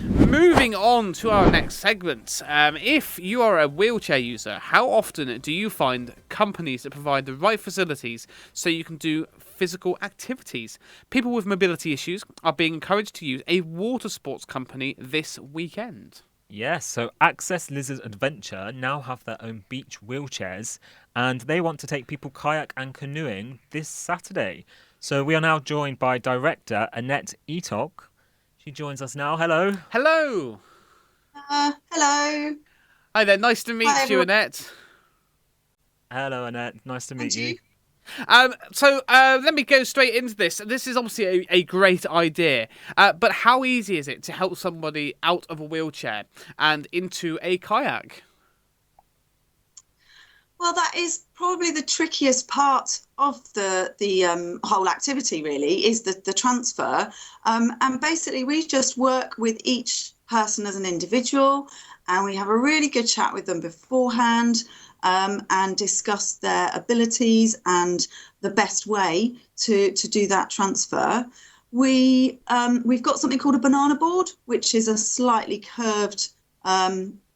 Moving on to our next segment. If you are a wheelchair user, how often do you find companies that provide the right facilities so you can do physical activities? People with mobility issues are being encouraged to use a water sports company this weekend. Yes, so Access Lizard Adventure now have their own beach wheelchairs and they want to take people kayak and canoeing this Saturday. So we are now joined by director Annette Eatock. She joins us now. Hello. Hello. Hello. Hi there. Nice to Hi, meet you, everyone. Annette. Hello, Annette. Nice to And meet you. you? So let me go straight into this. This is obviously a great idea, but how easy is it to help somebody out of a wheelchair and into a kayak? Well, that is probably the trickiest part of the whole activity. Really, is the transfer. And basically, we just work with each person as an individual, and we have a really good chat with them beforehand, and discuss their abilities and the best way to do that transfer. We've got something called a banana board, which is a slightly curved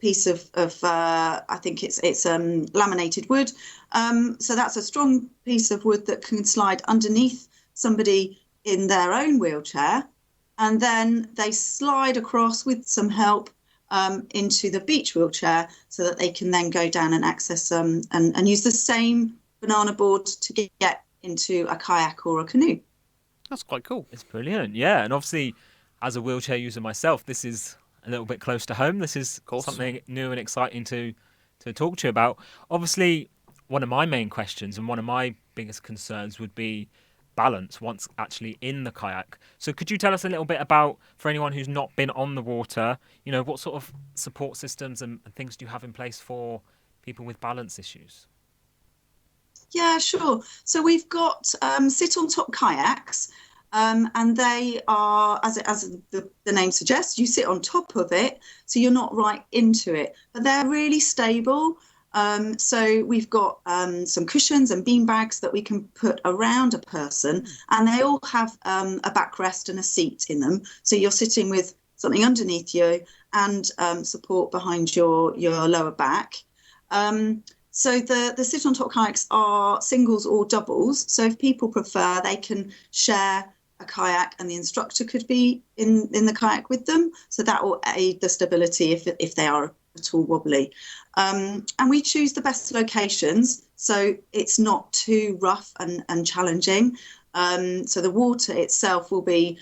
piece of I think it's laminated wood. So that's a strong piece of wood that can slide underneath somebody in their own wheelchair, and then they slide across with some help into the beach wheelchair, so that they can then go down and access and use the same banana board to get into a kayak or a canoe. That's quite cool. It's brilliant, yeah. And obviously, as a wheelchair user myself, this is a little bit close to home. This is Of course. something new and exciting to talk to you about. Obviously, one of my main questions and one of my biggest concerns would be balance once actually in the kayak. So could you tell us a little bit about, for anyone who's not been on the water, what sort of support systems and things do you have in place for people with balance issues? Yeah, sure. So we've got sit on top kayaks, and they are, as the name suggests, you sit on top of it, so you're not right into it. But they're really stable. So we've got some cushions and bean bags that we can put around a person, and they all have a backrest and a seat in them. So you're sitting with something underneath you and support behind your lower back. So the sit on top kayaks are singles or doubles. So if people prefer, they can share a kayak, and the instructor could be in the kayak with them. So that will aid the stability if they are at all wobbly. And we choose the best locations, so it's not too rough and challenging. So the water itself will be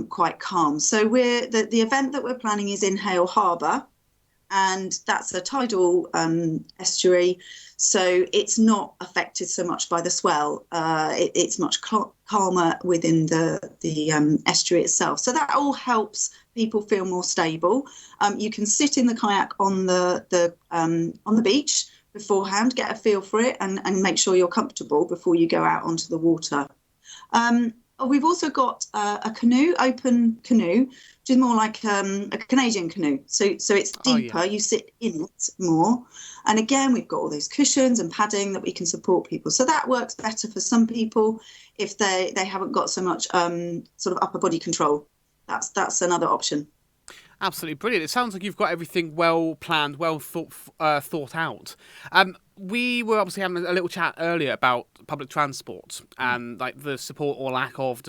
quite calm. So the event that we're planning is in Hale Harbour, and that's a tidal estuary, so it's not affected so much by the swell. It's much calmer within the estuary itself, so that all helps people feel more stable. You can sit in the kayak on the beach beforehand, get a feel for it, and make sure you're comfortable before you go out onto the water. We've also got a canoe, open canoe, which is more like a Canadian canoe. So it's deeper, Oh, yeah. you sit in it more. And again, we've got all those cushions and padding that we can support people. So that works better for some people if they haven't got so much sort of upper body control. That's another option. Absolutely brilliant. It sounds like you've got everything well planned, well thought out. We were obviously having a little chat earlier about public transport and like the support or lack of,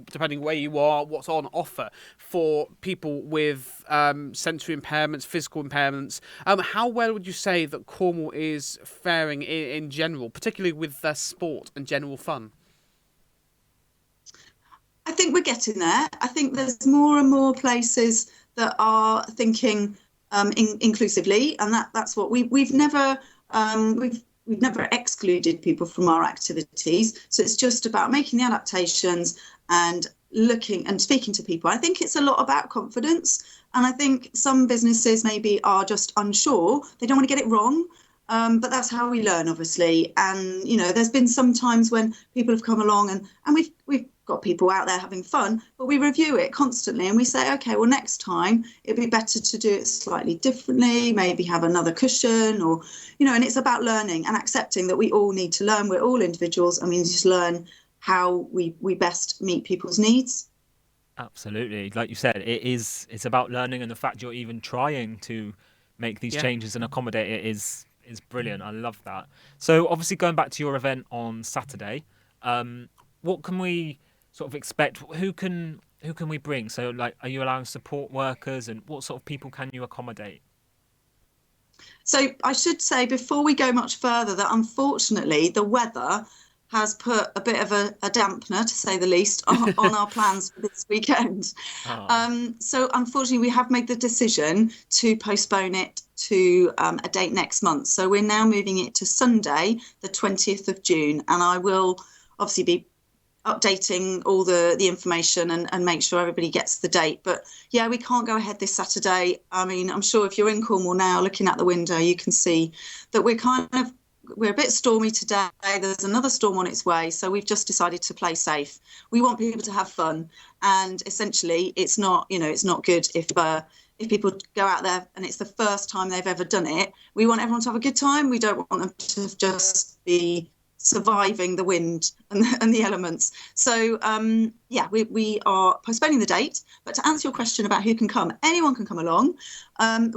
depending where you are, what's on offer for people with sensory impairments, physical impairments. How well would you say that Cornwall is faring in general, particularly with sport and general fun? I think we're getting there. I think there's more and more places that are thinking inclusively, and that's what we've never excluded people from our activities. So it's just about making the adaptations and looking and speaking to people. I think it's a lot about confidence, and I think some businesses maybe are just unsure. They don't want to get it wrong. But that's how we learn, obviously. And there's been some times when people have come along and we've got people out there having fun, but we review it constantly and we say, okay, well, next time it'd be better to do it slightly differently, maybe have another cushion, or and it's about learning and accepting that we all need to learn. We're all individuals, and we just learn how we best meet people's needs. Absolutely. Like you said, it's about learning, and the fact you're even trying to make these Yeah. changes and accommodate it is brilliant. I love that. So obviously going back to your event on Saturday, what can we sort of expect? Who can we bring? So like, are you allowing support workers, and what sort of people can you accommodate? So I should say before we go much further that unfortunately the weather has put a bit of a dampener, to say the least, on our plans for this weekend. Oh, So unfortunately we have made the decision to postpone it to a date next month. So we're now moving it to Sunday, the 20th of June, and I will obviously be updating all the information and make sure everybody gets the date. But yeah, we can't go ahead this Saturday. I mean, I'm sure if you're in Cornwall now, looking out the window, you can see that we're a bit stormy today. There's another storm on its way, so we've just decided to play safe. We want people to have fun, and essentially, it's not good if people go out there and it's the first time they've ever done it. We want everyone to have a good time. We don't want them to just be surviving the wind and the elements. So yeah, we are postponing the date. But to answer your question about who can come, anyone can come along.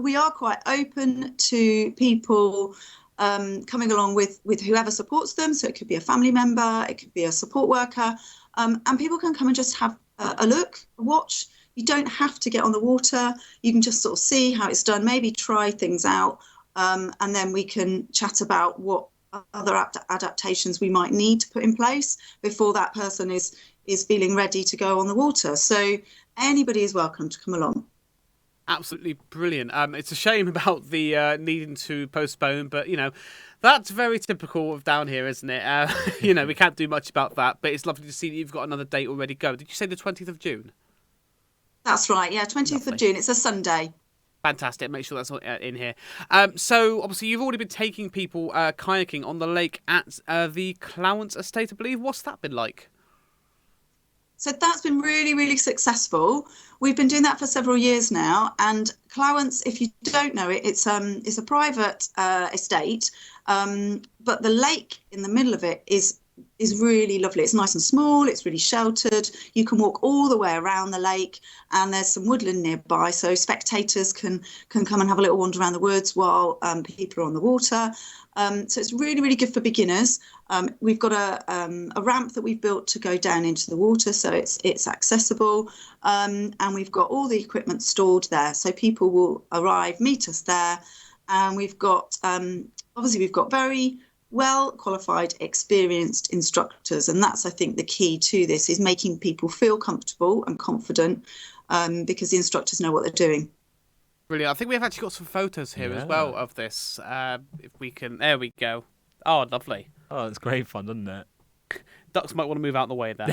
We are quite open to people coming along with whoever supports them. So it could be a family member, it could be a support worker, and people can come and just have a look, a watch. You don't have to get on the water. You can just sort of see how it's done, maybe try things out, and then we can chat about what other adaptations we might need to put in place before that person is feeling ready to go on the water. So anybody is welcome to come along. Absolutely brilliant. It's a shame about the needing to postpone, but that's very typical of down here, isn't it? We can't do much about that, but it's lovely to see that you've got another date already go. Did you say the 20th of June? That's right. Yeah, 20th Lovely. of June. It's a Sunday. Fantastic. Make sure that's in here. So obviously you've already been taking people kayaking on the lake at the Clowance Estate, I believe. What's that been like? So that's been really, really successful. We've been doing that for several years now. And Clowance, if you don't know it, it's a private estate, but the lake in the middle of it is really lovely. It's nice and small. It's really sheltered. You can walk all the way around the lake, and there's some woodland nearby, so spectators can come and have a little wander around the woods while people are on the water. So it's really, really good for beginners. We've got a ramp that we've built to go down into the water, so it's accessible, and we've got all the equipment stored there, so people will arrive, meet us there, and we've got obviously we've got very well qualified, experienced instructors, and that's, I think, the key to this, is making people feel comfortable and confident, because the instructors know what they're doing. Brilliant. I think we've actually got some photos here as yeah. well of this. If we can, there we go. Oh, lovely. Oh, it's great fun, doesn't it? Ducks might want to move out of the way there.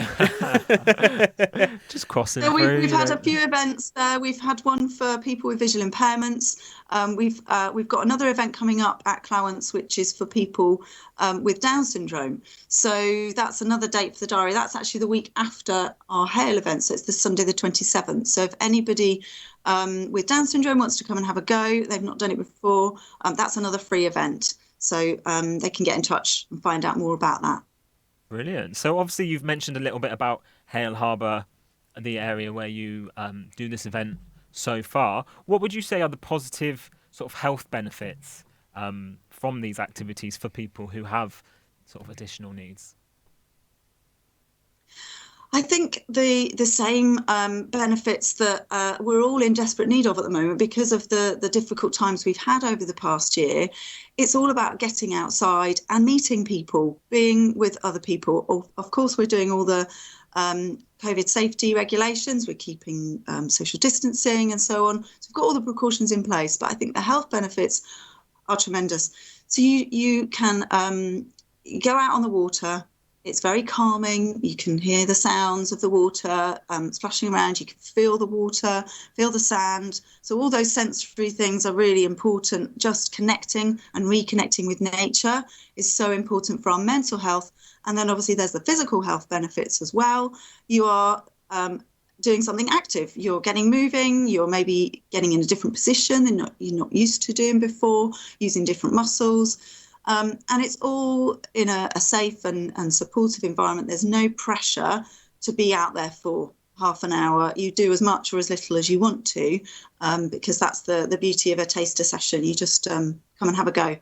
Just crossing So through. we've had a few events there. We've had one for people with visual impairments. We've got another event coming up at Clowance, which is for people with Down syndrome. So that's another date for the diary. That's actually the week after our Hale event. So it's the Sunday, the 27th. So if anybody with Down syndrome wants to come and have a go, they've not done it before, that's another free event. So they can get in touch and find out more about that. Brilliant. So obviously you've mentioned a little bit about Hale Harbour, the area where you do this event so far. What would you say are the positive sort of health benefits from these activities for people who have sort of additional needs? I think the same benefits that we're all in desperate need of at the moment because of the difficult times we've had over the past year. It's all about getting outside and meeting people, being with other people. Of course, we're doing all the COVID safety regulations. We're keeping social distancing and so on. So we've got all the precautions in place. But I think the health benefits are tremendous. So you can go out on the water. It's very calming. You can hear the sounds of the water splashing around. You can feel the water, feel the sand. So all those sensory things are really important. Just connecting and reconnecting with nature is so important for our mental health. And then obviously there's the physical health benefits as well. You are doing something active. You're getting moving. You're maybe getting in a different position than you're not used to doing before, using different muscles. And it's all in a safe and supportive environment. There's no pressure to be out there for half an hour. You do as much or as little as you want to, because that's the beauty of a taster session. You just come and have a go.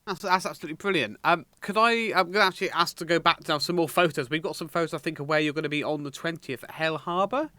That's absolutely brilliant. I'm going to actually ask to go back to now some more photos. We've got some photos, I think, of where you're going to be on the 20th at Hale Harbour.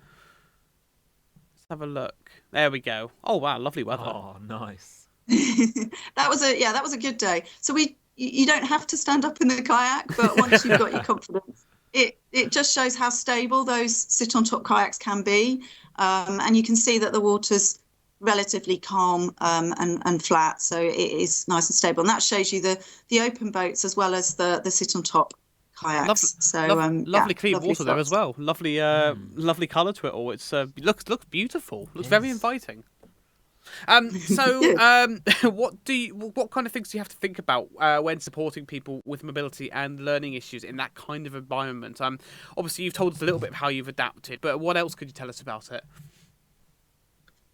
Let's have a look. There we go. Oh wow, lovely weather. Oh, nice. That was a good day. So you don't have to stand up in the kayak, but once you've got your confidence, it just shows how stable those sit on top kayaks can be, and you can see that the water's relatively calm and flat, so it is nice and stable. And that shows you the open boats as well as the sit on top kayaks. Lovely clean lovely water there slots. as well. Lovely colour to it all. It's looks beautiful. Looks very inviting. What kind of things do you have to think about when supporting people with mobility and learning issues in that kind of environment? Obviously you've told us a little bit of how you've adapted, but what else could you tell us about it?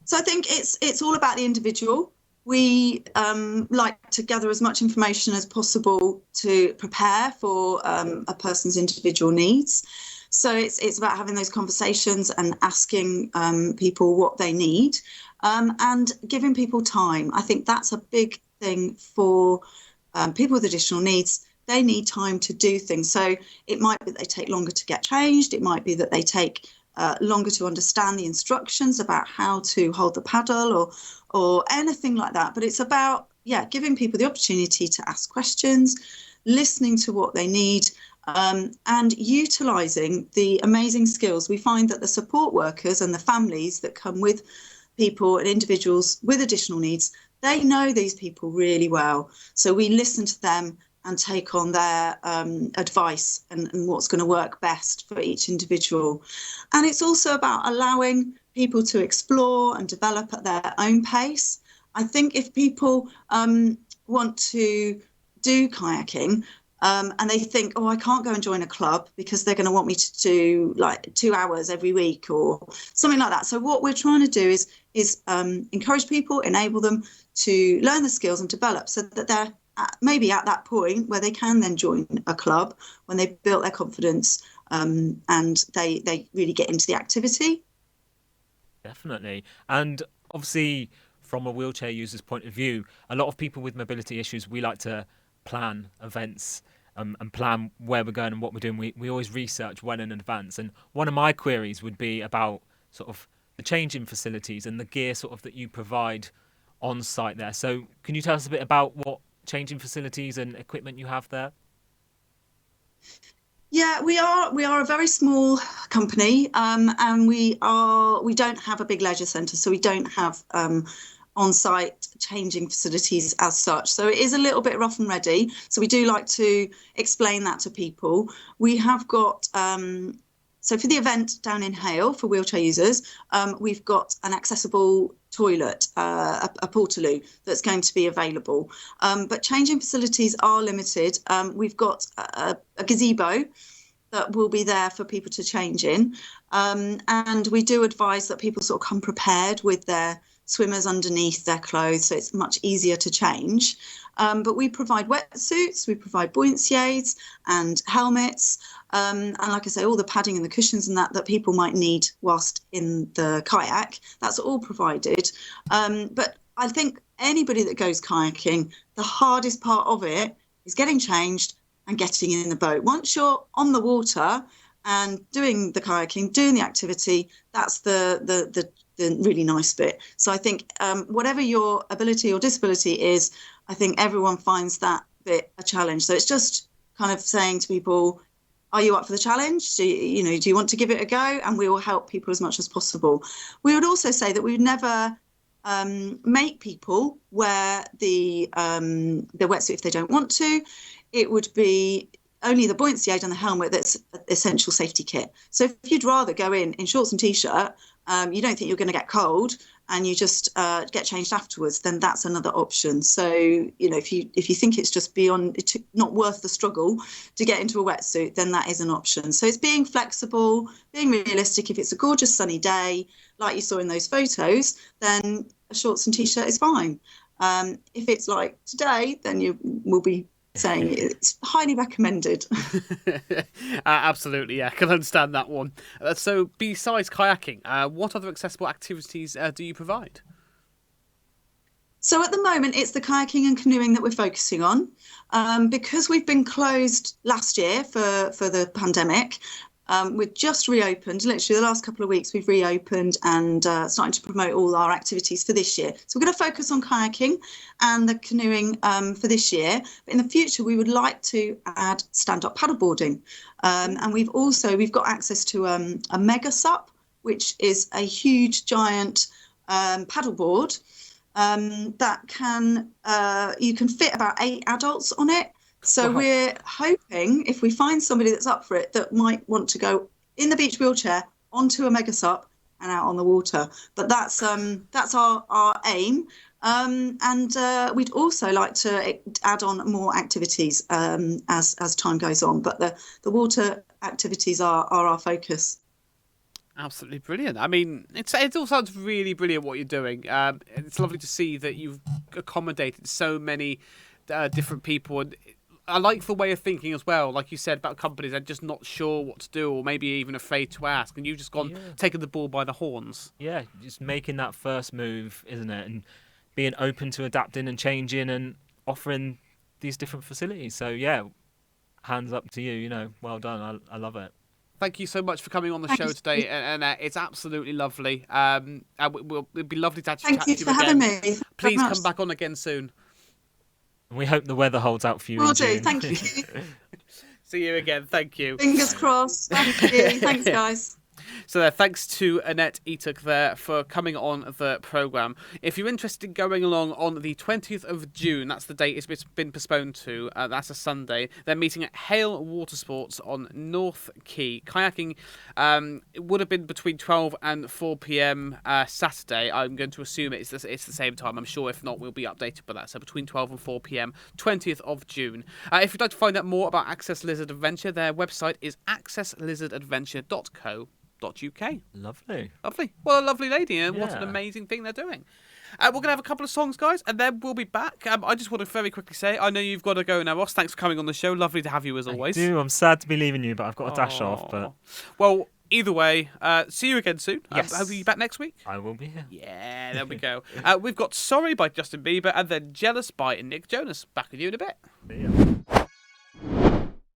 So I think it's all about the individual. We like to gather as much information as possible to prepare for a person's individual needs. So it's about having those conversations and asking people what they need, and giving people time. I think that's a big thing for people with additional needs. They need time to do things. So it might be that they take longer to get changed. It might be that they take longer to understand the instructions about how to hold the paddle or anything like that. But it's about, giving people the opportunity to ask questions, listening to what they need, and utilising the amazing skills. We find that the support workers and the families that come with people and individuals with additional needs, they know these people really well. So we listen to them and take on their advice and what's going to work best for each individual. And it's also about allowing people to explore and develop at their own pace. I think if people want to do kayaking and they think, oh, I can't go and join a club because they're going to want me to do like 2 hours every week or something like that. So what we're trying to do is encourage people, enable them to learn the skills and develop so that they're maybe at that point where they can then join a club when they've built their confidence and they really get into the activity. Definitely. And obviously, from a wheelchair user's point of view, a lot of people with mobility issues, we like to plan events and plan where we're going and what we're doing. We always research well in advance. And one of my queries would be about sort of the changing facilities and the gear sort of that you provide on site there. So can you tell us a bit about what changing facilities and equipment you have there? Yeah, we are a very small company, and we don't have a big leisure centre, so we don't have on-site changing facilities as such. So it is a little bit rough and ready. So we do like to explain that to people. We have got so for the event down in Hale for wheelchair users, we've got an accessible toilet, a portaloo that's going to be available. But changing facilities are limited. We've got a gazebo that will be there for people to change in. And we do advise that people sort of come prepared with their swimmers underneath their clothes, so it's much easier to change. But we provide wetsuits, we provide buoyancy aids and helmets, and like I say, all the padding and the cushions and that people might need whilst in the kayak, that's all provided. But I think anybody that goes kayaking, the hardest part of it is getting changed and getting in the boat. Once you're on the water and doing the kayaking, doing the activity, that's the really nice bit. So I think whatever your ability or disability is, I think everyone finds that bit a challenge. So it's just kind of saying to people, are you up for the challenge? Do you want to give it a go? And we will help people as much as possible. We would also say that we would never make people wear the wetsuit if they don't want to. It would be only the buoyancy aid and the helmet that's essential safety kit. So if you'd rather go in shorts and t-shirt, you don't think you're going to get cold, and you just get changed afterwards, then that's another option. So, if you think it's just not worth the struggle to get into a wetsuit, then that is an option. So it's being flexible, being realistic. If it's a gorgeous sunny day, like you saw in those photos, then a shorts and t-shirt is fine. If it's like today, then you will be saying it's highly recommended. Absolutely, yeah, I can understand that one. So, besides kayaking, what other accessible activities do you provide? So at the moment, it's the kayaking and canoeing that we're focusing on. Because we've been closed last year for the pandemic. We've just reopened. Literally, the last couple of weeks, we've reopened and starting to promote all our activities for this year. So we're going to focus on kayaking and the canoeing for this year. But in the future, we would like to add stand-up paddleboarding. And we've got access to a mega sup, which is a huge, giant paddleboard. That you can fit about 8 adults on it. So Wow. we're hoping if we find somebody that's up for it that might want to go in the beach wheelchair onto a mega sup and out on the water. But that's our aim. And we'd also like to add on more activities as time goes on. But the water activities are our focus. Absolutely brilliant. I mean, it all sounds really brilliant what you're doing. It's lovely to see that you've accommodated so many different people, and I like the way of thinking as well. Like you said about companies, they're just not sure what to do, or maybe even afraid to ask, and you've just taken the bull by the horns. Yeah, just making that first move, isn't it? And being open to adapting and changing and offering these different facilities. So yeah, hands up to you. Well done. I love it. Thank you so much for coming on the show today, and it's absolutely lovely. It'd be lovely to actually chat to you again. Thank you for having me. Please come back on again soon. And we hope the weather holds out for you. Will do. Thank you. See you again. Thank you. Fingers crossed. Thank you. Thanks, guys. So thanks to Annette Eatock there for coming on the programme. If you're interested in going along on the 20th of June, that's the date it's been postponed to, that's a Sunday, they're meeting at Hale Watersports on North Quay. Kayaking it would have been between 12 and 4 p.m. Saturday. I'm going to assume it's the same time. I'm sure if not, we'll be updated by that. So between 12 and 4 p.m, 20th of June. If you'd like to find out more about Access Lizard Adventure, their website is accesslizardadventure.co.uk. Lovely. Well, a lovely lady, and what an amazing thing they're doing. We're going to have a couple of songs, guys, and then we'll be back. I just want to very quickly say, I know you've got to go now, Ross. Thanks for coming on the show. Lovely to have you as always. I do. I'm sad to be leaving you, but I've got to dash off. But well, either way, see you again soon. Yes. I'll be back next week. I will be here. Yeah, there we go. We've got Sorry by Justin Bieber, and then Jealous by Nick Jonas. Back with you in a bit. See ya.